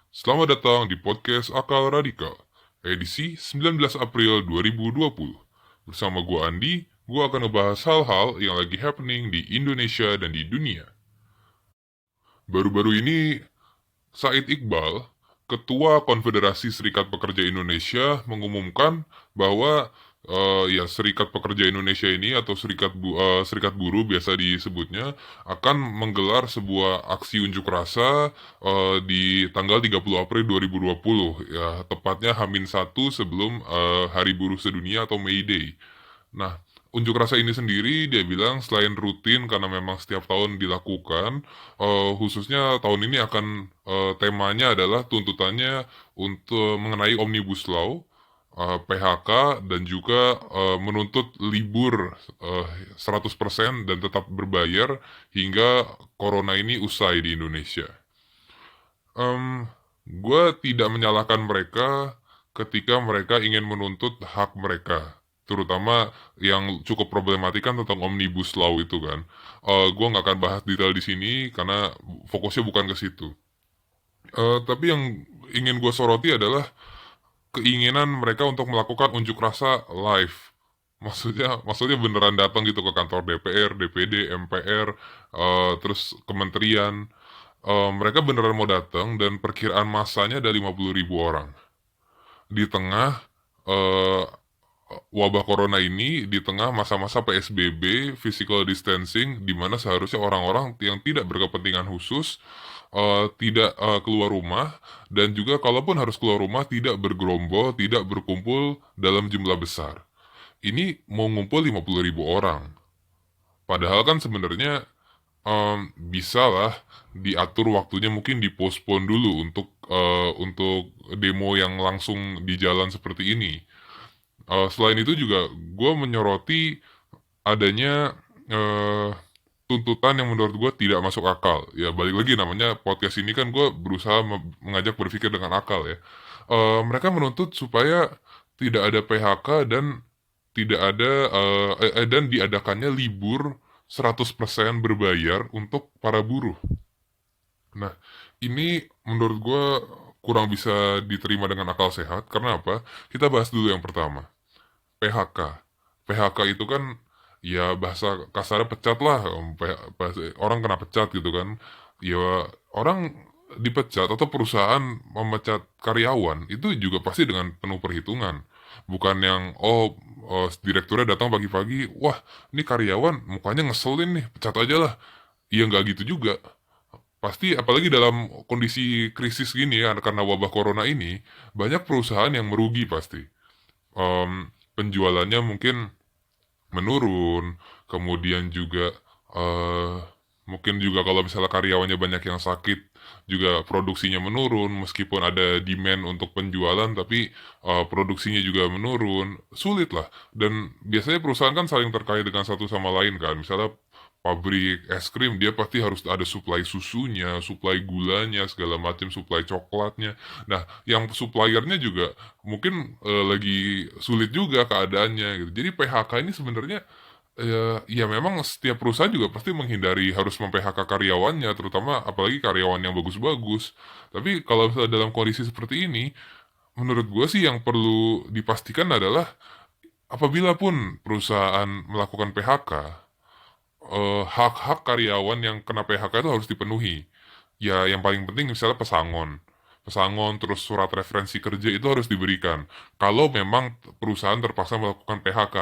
Selamat datang di podcast Akal Radikal, edisi 19 April 2020. Bersama gua Andi, gua akan ngebahas hal-hal yang lagi happening di Indonesia dan di dunia. Baru-baru ini, Said Iqbal, Ketua Konfederasi Serikat Pekerja Indonesia, mengumumkan bahwa ya Serikat Pekerja Indonesia ini atau Serikat Buruh biasa disebutnya akan menggelar sebuah aksi unjuk rasa di tanggal 30 April 2020, ya tepatnya H-1 sebelum Hari Buruh Sedunia atau May Day. Nah, unjuk rasa ini sendiri dia bilang selain rutin karena memang setiap tahun dilakukan, khususnya tahun ini akan temanya adalah tuntutannya untuk mengenai Omnibus Law, PHK, dan juga menuntut libur 100% dan tetap berbayar hingga corona ini usai di Indonesia. Gue tidak menyalahkan mereka ketika mereka ingin menuntut hak mereka, terutama yang cukup problematik kan tentang Omnibus Law itu kan. Gue nggak akan bahas detail di sini karena fokusnya bukan ke situ. Tapi yang ingin gue soroti adalah keinginan mereka untuk melakukan unjuk rasa live. Maksudnya beneran datang gitu ke kantor DPR, DPD, MPR, terus kementerian. Mereka beneran mau datang dan perkiraan massanya ada 50.000 orang. Di tengah eh, wabah corona ini, di tengah masa-masa PSBB, physical distancing, di mana seharusnya orang-orang yang tidak berkepentingan khusus tidak keluar rumah, dan juga kalaupun harus keluar rumah tidak bergerombol, tidak berkumpul dalam jumlah besar. Ini mau ngumpul 50.000 orang. Padahal kan sebenarnya bisa lah diatur waktunya, mungkin dipospon dulu untuk demo yang langsung di jalan seperti ini. Selain itu juga gue menyoroti adanya eh, tuntutan yang menurut gue tidak masuk akal. Ya balik lagi, namanya podcast ini kan gue berusaha mengajak berpikir dengan akal ya. Mereka menuntut supaya tidak ada PHK dan tidak ada dan diadakannya libur 100% berbayar untuk para buruh. Nah, ini menurut gue kurang bisa diterima dengan akal sehat. Karena apa? Kita bahas dulu yang pertama. PHK. PHK itu kan ya bahasa kasarnya pecat lah. Orang kena pecat gitu kan. Ya orang dipecat atau perusahaan memecat karyawan itu juga pasti dengan penuh perhitungan. Bukan yang direkturnya datang pagi-pagi, wah ini karyawan mukanya ngeselin nih, pecat aja lah. Iya nggak gitu juga. Pasti apalagi dalam kondisi krisis gini ya karena wabah corona ini, banyak perusahaan yang merugi pasti. Penjualannya mungkin menurun, kemudian juga eh mungkin juga kalau misalnya karyawannya banyak yang sakit, juga produksinya menurun, meskipun ada demand untuk penjualan, tapi produksinya juga menurun, sulit lah. Dan biasanya perusahaan kan saling terkait dengan satu sama lain kan, misalnya pabrik es krim dia pasti harus ada supply susunya, supply gulanya, segala macam, supply coklatnya. Nah, yang suppliernya juga mungkin lagi sulit juga keadaannya gitu. Jadi PHK ini sebenarnya ya memang setiap perusahaan juga pasti menghindari harus mem-PHK karyawannya, terutama apalagi karyawan yang bagus-bagus. Tapi kalau misalnya dalam kondisi seperti ini, menurut gue sih yang perlu dipastikan adalah apabila pun perusahaan melakukan PHK, hak-hak karyawan yang kena PHK itu harus dipenuhi. Ya yang paling penting misalnya pesangon. Pesangon terus surat referensi kerja itu harus diberikan. Kalau memang perusahaan terpaksa melakukan PHK.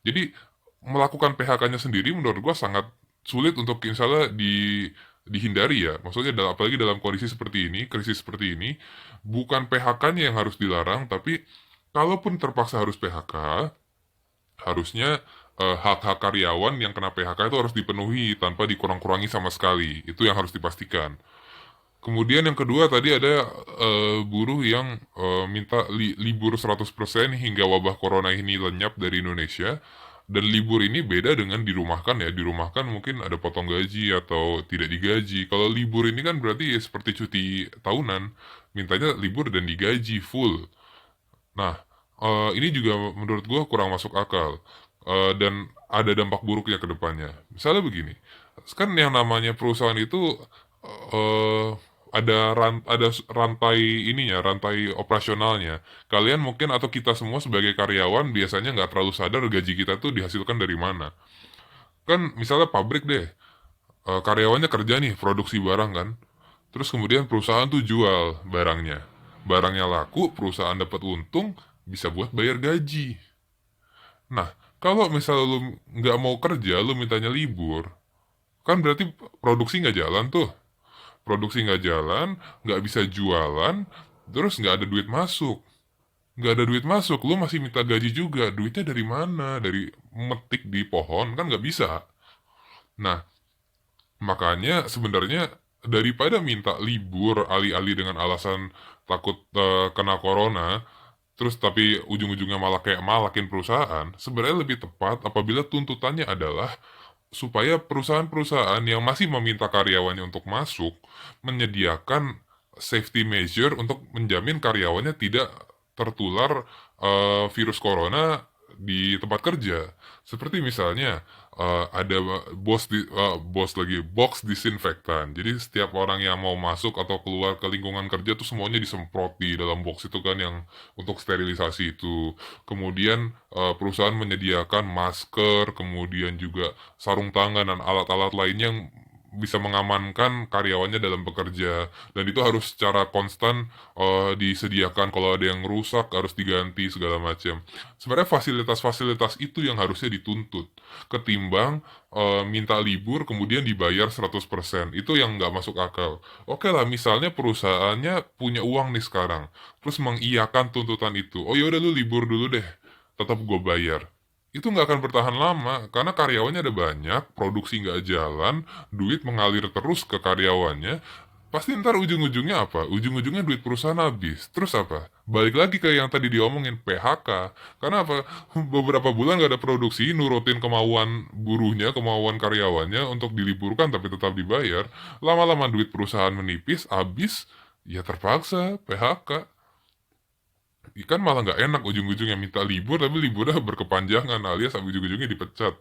Jadi melakukan PHK-nya sendiri menurut gua sangat sulit untuk misalnya dihindari ya. Maksudnya apalagi dalam kondisi seperti ini, krisis seperti ini, bukan PHK-nya yang harus dilarang, tapi kalaupun terpaksa harus PHK, harusnya hak-hak karyawan yang kena PHK itu harus dipenuhi tanpa dikurang-kurangi sama sekali. Itu yang harus dipastikan. Kemudian yang kedua tadi ada buruh yang minta libur 100% hingga wabah corona ini lenyap dari Indonesia. Dan libur ini beda dengan dirumahkan ya. Dirumahkan mungkin ada potong gaji atau tidak digaji. Kalau libur ini kan berarti ya seperti cuti tahunan. Mintanya libur dan digaji full. Nah, ini juga menurut gue kurang masuk akal. Dan ada dampak buruknya ke depannya. Misalnya begini, kan yang namanya perusahaan itu ada rantai ininya, rantai operasionalnya. Kalian mungkin atau kita semua sebagai karyawan biasanya nggak terlalu sadar gaji kita tuh dihasilkan dari mana. Kan misalnya pabrik deh, karyawannya kerja nih produksi barang kan. Terus kemudian perusahaan tuh jual barangnya. Barangnya laku, perusahaan dapat untung, bisa buat bayar gaji. Nah, kalau misalnya lu nggak mau kerja, lu mintanya libur, kan berarti produksi nggak jalan tuh. Produksi nggak jalan, nggak bisa jualan, terus nggak ada duit masuk. Nggak ada duit masuk, lu masih minta gaji juga. Duitnya dari mana? Dari metik di pohon, kan nggak bisa. Nah, makanya sebenarnya daripada minta libur alih-alih dengan alasan takut kena corona, terus tapi ujung-ujungnya malah kayak malakin perusahaan, sebenarnya lebih tepat apabila tuntutannya adalah supaya perusahaan-perusahaan yang masih meminta karyawannya untuk masuk menyediakan safety measure untuk menjamin karyawannya tidak tertular virus corona di tempat kerja. Seperti misalnya ada bos lagi box disinfektan. Jadi setiap orang yang mau masuk atau keluar ke lingkungan kerja tuh semuanya disemprot di dalam box itu kan yang untuk sterilisasi itu. Kemudian perusahaan menyediakan masker, kemudian juga sarung tangan dan alat-alat lainnya yang bisa mengamankan karyawannya dalam bekerja, dan itu harus secara konstan disediakan. Kalau ada yang rusak harus diganti segala macam. Sebenarnya fasilitas-fasilitas itu yang harusnya dituntut ketimbang minta libur kemudian dibayar 100%. Itu yang nggak masuk akal. Oke lah, misalnya perusahaannya punya uang nih sekarang, terus mengiyakan tuntutan itu. Oh ya udah, lu libur dulu deh, tetap gue bayar. Itu nggak akan bertahan lama, karena karyawannya ada banyak, produksi nggak jalan, duit mengalir terus ke karyawannya, pasti ntar ujung-ujungnya apa? Ujung-ujungnya duit perusahaan habis. Terus apa? Balik lagi ke yang tadi diomongin, PHK. Karena apa? Beberapa bulan nggak ada produksi, nurutin kemauan buruhnya, kemauan karyawannya untuk diliburkan tapi tetap dibayar. Lama-lama duit perusahaan menipis, habis, ya terpaksa PHK. Ikan malah nggak enak ujung-ujungnya minta libur tapi liburnya berkepanjangan alias ujung-ujungnya dipecat.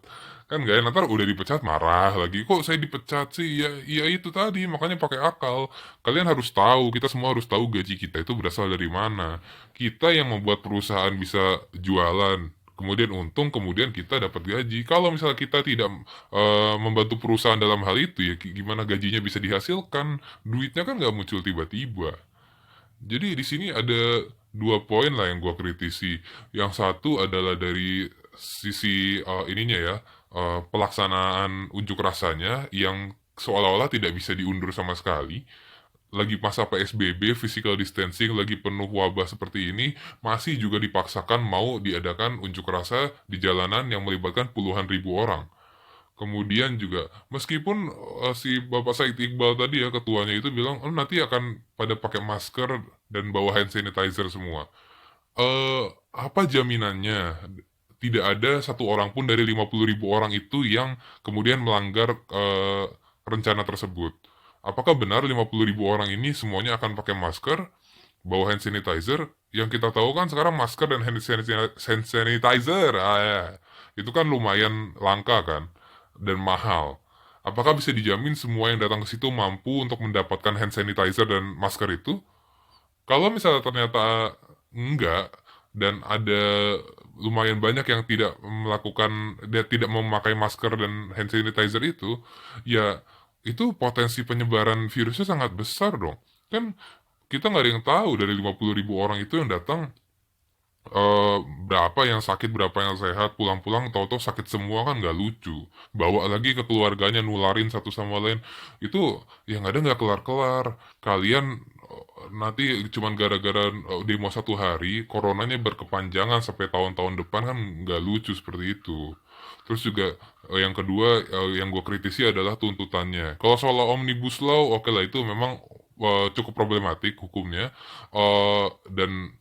Kan nggak enak, ntar udah dipecat marah lagi, kok saya dipecat sih. Ya, ya itu tadi, makanya pakai akal. Kalian harus tahu, kita semua harus tahu gaji kita itu berasal dari mana. Kita yang membuat perusahaan bisa jualan, kemudian untung, kemudian kita dapat gaji. Kalau misalnya kita tidak membantu perusahaan dalam hal itu, ya gimana gajinya bisa dihasilkan? Duitnya kan nggak muncul tiba-tiba. Jadi di sini ada dua poin lah yang gua kritisi. Yang satu adalah dari sisi ininya ya, pelaksanaan unjuk rasanya yang seolah-olah tidak bisa diundur sama sekali. Lagi masa PSBB, physical distancing, lagi penuh wabah seperti ini, masih juga dipaksakan mau diadakan unjuk rasa di jalanan yang melibatkan puluhan ribu orang. Kemudian juga, meskipun si Bapak Said Iqbal tadi ya, ketuanya itu bilang, oh nanti akan pada pakai masker dan bawa hand sanitizer semua. Apa jaminannya tidak ada satu orang pun dari 50 ribu orang itu yang kemudian melanggar rencana tersebut? Apakah benar 50 ribu orang ini semuanya akan pakai masker, bawa hand sanitizer? Yang kita tahu kan sekarang masker dan hand sanitizer, ya, itu kan lumayan langka kan, dan mahal. Apakah bisa dijamin semua yang datang ke situ mampu untuk mendapatkan hand sanitizer dan masker itu? Kalau misalnya ternyata enggak, dan ada lumayan banyak yang tidak melakukan, dia tidak memakai masker dan hand sanitizer itu, ya itu potensi penyebaran virusnya sangat besar dong. Kan kita nggak ada yang tahu dari 50 ribu orang itu yang datang, berapa yang sakit, berapa yang sehat, pulang-pulang tahu-tahu sakit semua, kan nggak lucu. Bawa lagi ke keluarganya, nularin satu sama lain. Itu yang ada nggak kelar-kelar. Kalian nanti cuman gara-gara demo satu hari, coronanya berkepanjangan sampai tahun-tahun depan, kan nggak lucu seperti itu. Terus juga yang kedua yang gue kritisi adalah tuntutannya. Kalau soal Omnibus Law, oke lah, itu memang cukup problematik hukumnya. Dan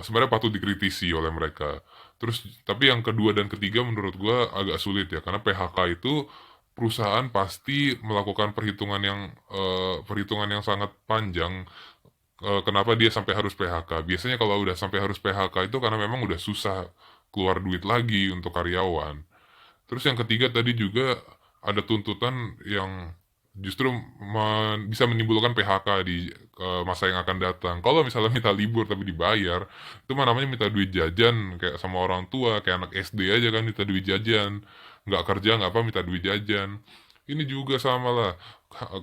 sebenarnya patut dikritisi oleh mereka. Terus tapi yang kedua dan ketiga menurut gua agak sulit ya, karena PHK itu perusahaan pasti melakukan perhitungan yang sangat panjang. Kenapa dia sampai harus PHK? Biasanya kalau udah sampai harus PHK itu karena memang udah susah keluar duit lagi untuk karyawan. Terus yang ketiga tadi juga ada tuntutan yang justru bisa menimbulkan PHK di masa yang akan datang. Kalau misalnya minta libur tapi dibayar, itu mah namanya minta duit jajan kayak sama orang tua, kayak anak SD aja kan minta duit jajan. Nggak kerja nggak apa minta duit jajan. Ini juga sama lah.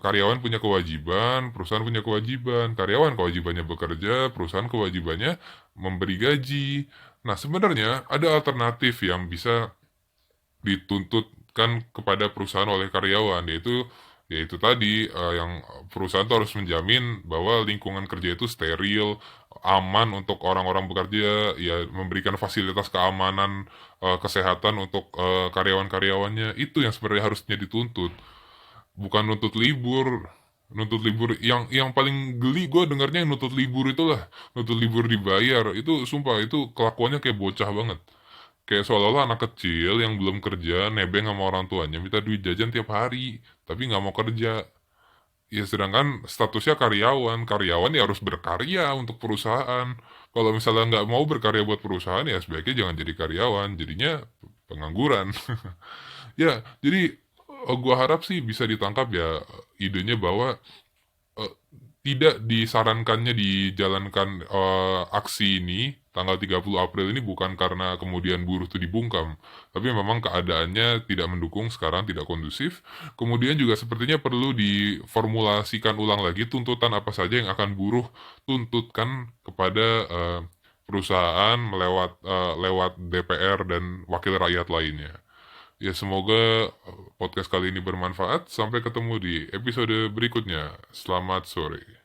Karyawan punya kewajiban, perusahaan punya kewajiban. Karyawan kewajibannya bekerja, perusahaan kewajibannya memberi gaji. Nah, sebenarnya ada alternatif yang bisa dituntutkan kepada perusahaan oleh karyawan, yaitu tadi yang perusahaan tuh harus menjamin bahwa lingkungan kerja itu steril, aman untuk orang-orang bekerja, ya memberikan fasilitas keamanan, kesehatan untuk karyawan-karyawannya. Itu yang sebenarnya harusnya dituntut, bukan nuntut libur. Nuntut libur yang paling geli gue dengarnya, yang nuntut libur itulah, nuntut libur dibayar. Itu sumpah itu kelakuannya kayak bocah banget. Kayak seolah-olah anak kecil yang belum kerja, nebeng sama orang tuanya, minta duit jajan tiap hari, tapi nggak mau kerja. Ya sedangkan statusnya karyawan, karyawan ya harus berkarya untuk perusahaan. Kalau misalnya nggak mau berkarya buat perusahaan, ya sebaiknya jangan jadi karyawan, jadinya pengangguran. Ya, jadi gua harap sih bisa ditangkap ya idenya bahwa eh, tidak disarankannya dijalankan aksi ini tanggal 30 April ini bukan karena kemudian buruh itu dibungkam, tapi memang keadaannya tidak mendukung sekarang, tidak kondusif. Kemudian juga sepertinya perlu diformulasikan ulang lagi tuntutan apa saja yang akan buruh tuntutkan kepada perusahaan lewat DPR dan wakil rakyat lainnya. Ya semoga podcast kali ini bermanfaat. Sampai ketemu di episode berikutnya. Selamat sore.